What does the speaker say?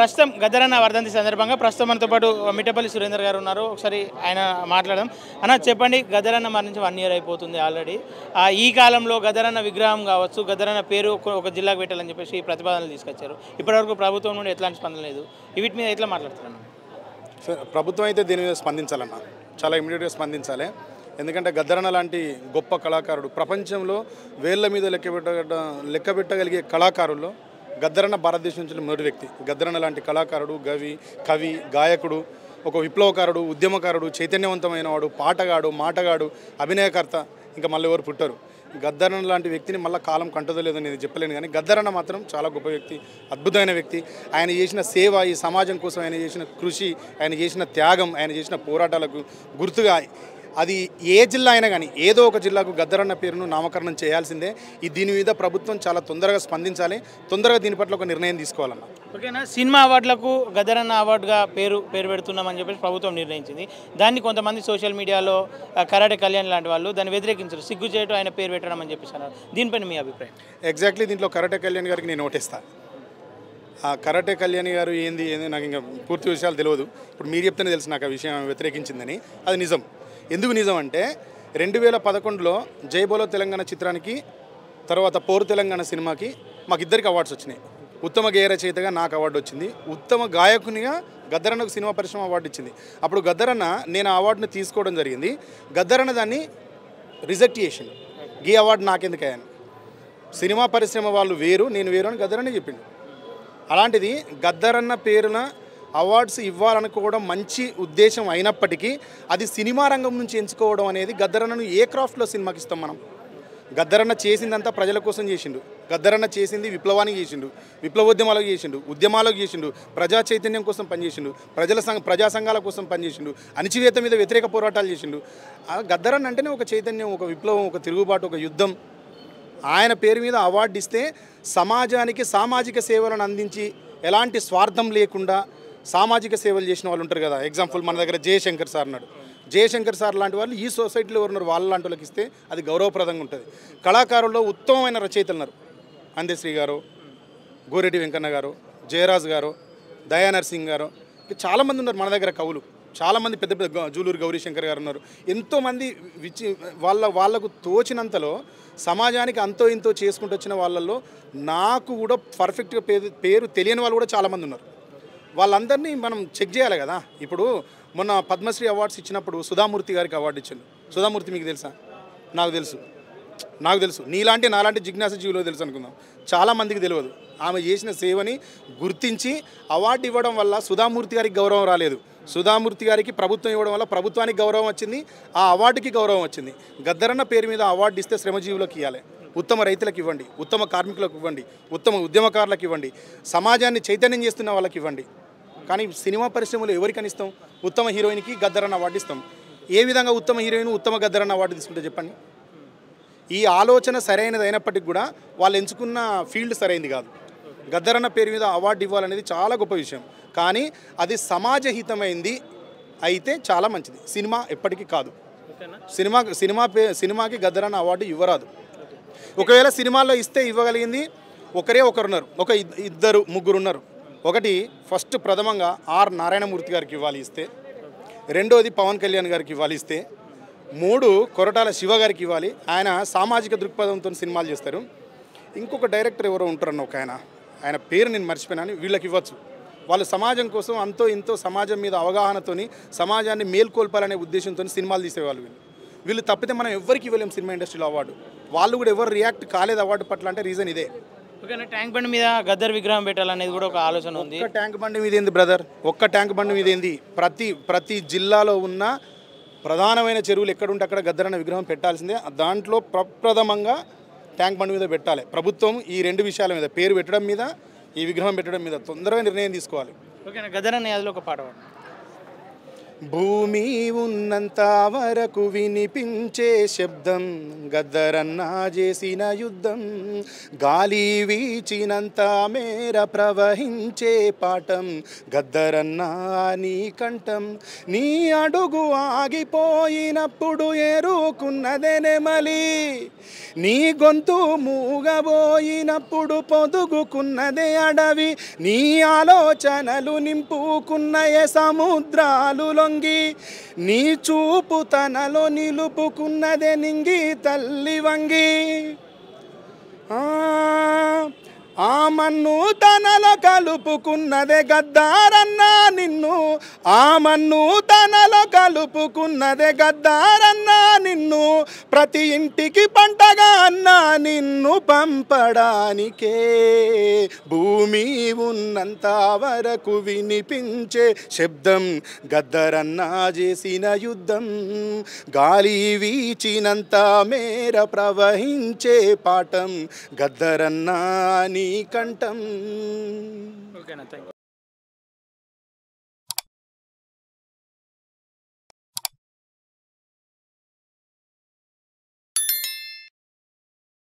ప్రస్తుతం గద్దరన్న వర్ధంతి సందర్భంగా ప్రస్తుతం మనతో పాటు మిట్టపల్లి సురేందర్ గారు ఉన్నారు. ఒకసారి ఆయన మాట్లాడదాం. అన్న చెప్పండి, గద్దరన్న మరణించి 1 year అయిపోతుంది ఆల్రెడీ. ఈ కాలంలో గద్దరన్న విగ్రహం కావచ్చు, గద్దరన్న పేరు ఒక జిల్లాకు పెట్టాలని చెప్పేసి ప్రతిపాదనలు తీసుకొచ్చారు. ఇప్పటివరకు ప్రభుత్వం నుండి ఎట్లాంటి స్పందన లేదు. వీటి మీద ఎట్లా మాట్లాడుతున్నాను? ప్రభుత్వం అయితే దీని మీద స్పందించాలన్న, చాలా ఇమీడియట్గా స్పందించాలి. ఎందుకంటే గద్దరన్న లాంటి గొప్ప కళాకారుడు, ప్రపంచంలో వేళ్ల మీద లెక్క పెట్టగలిగే కళాకారుల్లో గద్దరన్న భారతదేశం నుంచి మొదటి వ్యక్తి. గద్దరన్న లాంటి కళాకారుడు, కవి, గాయకుడు, ఒక విప్లవకారుడు, ఉద్యమకారుడు, చైతన్యవంతమైన వాడు, పాటగాడు, మాటగాడు, అభినయకర్త, ఇంకా మళ్ళీ ఎవరు పుట్టరు. గద్దరన్న లాంటి వ్యక్తిని మళ్ళీ కాలం కంటదో లేదని నేను చెప్పలేను, కానీ గద్దరన్న మాత్రం చాలా గొప్ప వ్యక్తి, అద్భుతమైన వ్యక్తి. ఆయన చేసిన సేవ, ఈ సమాజం కోసం ఆయన చేసిన కృషి, ఆయన చేసిన త్యాగం, ఆయన చేసిన పోరాటాలకు గుర్తుగా అది ఏ జిల్లా అయినా కానీ ఏదో ఒక జిల్లాకు గద్దరన్న పేరును నామకరణం చేయాల్సిందే. దీని మీద ప్రభుత్వం చాలా తొందరగా స్పందించాలి, తొందరగా దీని పట్ల ఒక నిర్ణయం తీసుకోవాలన్న. ఓకేనా, సినిమా అవార్డులకు గద్దరన్న అవార్డుగా పేరు పెడుతున్నామని చెప్పేసి ప్రభుత్వం నిర్ణయించింది. దాన్ని కొంతమంది సోషల్ మీడియాలో కరాటే కళ్యాణ్ లాంటి వాళ్ళు దాన్ని వ్యతిరేకించారు. సిగ్గు చేయటం ఆయన పేరు పెట్టడం అని చెప్పేసి అన్నారు. దీనిపైన మీ అభిప్రాయం? ఎగ్జాక్ట్లీ, దీంట్లో కరాటే కళ్యాణ్ గారికి నేను ఓటేస్తాను. ఆ కరాటే కళ్యాణ్ గారు ఏంది నాకు ఇంకా పూర్తి విషయాలు తెలియదు. ఇప్పుడు మీరు చెప్తేనే తెలుసు నాకు ఆ విషయం వ్యతిరేకించిందని. అది నిజం. ఎందుకు నిజం అంటే 2011లో జై బోలో తెలంగాణ చిత్రానికి, తర్వాత పోరు తెలంగాణ సినిమాకి మాకు ఇద్దరికి అవార్డ్స్ వచ్చినాయి. ఉత్తమ గేయ రచయితగా నాకు అవార్డు వచ్చింది, ఉత్తమ గాయకునిగా గద్దరన్నకు సినిమా పరిశ్రమ అవార్డు ఇచ్చింది. అప్పుడు గద్దరన్న నేను ఆ అవార్డుని తీసుకోవడం జరిగింది. గద్దరన్న దాన్ని రిజెక్ట్ చేసిండు. ఈ అవార్డు నాకెందుకయ్యాను, సినిమా పరిశ్రమ వాళ్ళు వేరు, నేను వేరు అని గద్దరన్న చెప్పిండు. అలాంటిది గద్దరన్న పేరున అవార్డ్స్ ఇవ్వాలనుకోవడం మంచి ఉద్దేశం అయినప్పటికీ అది సినిమా రంగం నుంచి ఎంచుకోవడం అనేది, గద్దరన్నను ఏ క్రాఫ్ట్లో సినిమాకి ఇస్తాం మనం? గద్దరన్న చేసిందంతా ప్రజల కోసం చేసిండు. గద్దరన్న చేసింది విప్లవానికి చేసిండు, విప్లవోద్యమాలకు చేసిండు, ఉద్యమాలకు చేసిండు, ప్రజా చైతన్యం కోసం పనిచేసిండు, ప్రజా సంఘాల కోసం పనిచేసిండు, అణచివేత మీద వ్యతిరేక పోరాటాలు చేసిండు. గద్దరన్న అంటేనే ఒక చైతన్యం, ఒక విప్లవం, ఒక తిరుగుబాటు, ఒక యుద్ధం. ఆయన పేరు మీద అవార్డు ఇస్తే సమాజానికి సామాజిక సేవలను అందించి ఎలాంటి స్వార్థం లేకుండా సామాజిక సేవలు చేసిన వాళ్ళు ఉంటారు కదా. ఎగ్జాంపుల్ మన దగ్గర జయశంకర్ సార్ ఉన్నాడు. జయశంకర్ సార్ లాంటి వాళ్ళు ఈ సొసైటీలో ఉన్నారు, వాళ్ళ లాంటి వాళ్ళకి ఇస్తే అది గౌరవప్రదంగా ఉంటుంది. కళాకారుల్లో ఉత్తమమైన రచయితలు ఉన్నారు. అందశ్రీ గారు, గోరెడ్డి వెంకన్న గారు, జయరాజ్ గారు, దయానర్సింగ్ గారు, చాలామంది ఉన్నారు మన దగ్గర కవులు. చాలామంది పెద్ద పెద్ద జూలూరు గౌరీశంకర్ గారు ఉన్నారు. ఎంతోమంది వాళ్ళకు తోచినంతలో సమాజానికి అంతో ఇంతో చేసుకుంటూ వచ్చిన వాళ్ళల్లో నాకు కూడా పర్ఫెక్ట్గా పేరు తెలియని వాళ్ళు కూడా చాలామంది ఉన్నారు. వాళ్ళందరినీ మనం చెక్ చేయాలి కదా. ఇప్పుడు మొన్న పద్మశ్రీ అవార్డ్స్ ఇచ్చినప్పుడు సుధామూర్తి గారికి అవార్డు ఇచ్చాను. సుధామూర్తి మీకు తెలుసా? నాకు తెలుసు. నాలాంటి జిజ్ఞాస జీవులో తెలుసు అనుకుందాం, చాలామందికి తెలియదు. ఆమె చేసిన సేవని గుర్తించి అవార్డు ఇవ్వడం వల్ల సుధామూర్తి గారికి గౌరవం రాలేదు. సుధామూర్తి గారికి ప్రభుత్వం ఇవ్వడం వల్ల ప్రభుత్వానికి గౌరవం వచ్చింది, ఆ అవార్డుకి గౌరవం వచ్చింది. గద్దరన్న పేరు మీద అవార్డు ఇస్తే శ్రమజీవులకు ఇవ్వాలి, ఉత్తమ రైతులకు ఇవ్వండి, ఉత్తమ కార్మికులకు ఇవ్వండి, ఉత్తమ ఉద్యమకారులకు ఇవ్వండి, సమాజాన్ని చైతన్యం చేస్తున్న వాళ్ళకి ఇవ్వండి. కానీ సినిమా పరిశ్రమలో ఎవరికని ఇస్తాం? ఉత్తమ హీరోయిన్కి గద్దరన్న అవార్డు ఇస్తాం. ఏ విధంగా ఉత్తమ హీరోయిన్ ఉత్తమ గద్దరన్న అవార్డు తీసుకుంటే చెప్పండి? ఈ ఆలోచన సరైనది అయినప్పటికీ కూడా వాళ్ళు ఎంచుకున్న ఫీల్డ్ సరైనది కాదు. గద్దరన్న పేరు మీద అవార్డు ఇవ్వాలనేది చాలా గొప్ప విషయం, కానీ అది సమాజహితమైంది అయితే చాలా మంచిది. సినిమా ఎప్పటికీ కాదు. సినిమాకి గద్దరన్న అవార్డు ఇవ్వరాదు. ఒకవేళ సినిమాల్లో ఇస్తే ఇవ్వగలిగింది ఒకరున్నారు, ఇద్దరు ముగ్గురు ఉన్నారు. ఒకటి ఫస్ట్ ప్రథమంగా ఆర్ నారాయణమూర్తి గారికి ఇవ్వాలి ఇస్తే, రెండోది పవన్ కళ్యాణ్ గారికి ఇవ్వాలి ఇస్తే, 3 కొరటాల శివ గారికి ఇవ్వాలి, ఆయన సామాజిక దృక్పథంతో సినిమాలు చేస్తారు. ఇంకొక డైరెక్టర్ ఎవరో ఉంటారన్న ఒక ఆయన పేరు నేను మర్చిపోయినాను, వీళ్ళకి ఇవ్వచ్చు. వాళ్ళు సమాజం కోసం అంతో ఇంతో సమాజం మీద అవగాహనతోని సమాజాన్ని మేల్కొల్పాలనే ఉద్దేశంతో సినిమాలు తీసేవాళ్ళు. వీళ్ళు తప్పితే మనం ఎవరికి ఇవ్వలేము సినిమా ఇండస్ట్రీలో అవార్డు. వాళ్ళు కూడా ఎవరు రియాక్ట్ కాలేదు అవార్డు పట్ల అంటే రీజన్ ఇదే. ఓకేనా, ట్యాంక్ బండి మీద గద్దర్ విగ్రహం పెట్టాలనేది కూడా ఒక ఆలోచన ఉంది. ఒక్క ట్యాంక్ బండి మీద ఏంది బ్రదర్, ఒక్క ట్యాంక్ బండి మీద ఏంది? ప్రతి జిల్లాలో ఉన్న ప్రధానమైన చెరువులు ఎక్కడుంటే అక్కడ గద్దరన్న విగ్రహం పెట్టాల్సిందే. దాంట్లో ప్రప్రథమంగా ట్యాంక్ బండి మీద పెట్టాలి. ప్రభుత్వం ఈ 2 విషయాల మీద, పేరు పెట్టడం మీద, ఈ విగ్రహం పెట్టడం మీద తొందరగా నిర్ణయం తీసుకోవాలి. ఓకేనా, గద్దరన్న యాదలో ఒక పాట భూమి ఉన్నంత వరకు వినిపించే శబ్దం గద్దరన్న చేసిన యుద్ధం, గాలి వీచినంత మేర ప్రవహించే పాఠం గద్దరన్న నీ కంఠం, నీ అడుగు ఆగిపోయినప్పుడు ఏరుకున్నదే నెమలి, నీ గొంతు మూగబోయినప్పుడు పొదుగుకున్నదే అడవి, నీ ఆలోచనలు నింపుకున్నయే సముద్రాలు లొంగి, నీ చూపు తనలో నిలుపుకున్నదే నింగి తల్లి వంగి, ఆ మన్ను తనలో కలుపుకున్నదే గద్దారన్న నిన్ను, ఆ మన్ను తనలో కలుపుకున్నదే గద్దారన్న నిన్ను, ప్రతి ఇంటికి పంటగా అన్న నిన్ను పంపడానికే, భూమి ఉన్నంత వరకు వినిపించే శబ్దం గద్దరన్న చేసిన యుద్ధం, గాలి వీచినంత మేర ప్రవహించే పాఠం గద్దరన్న నీ కంఠం. ఓకేనా, థ్యాంక్ యూ.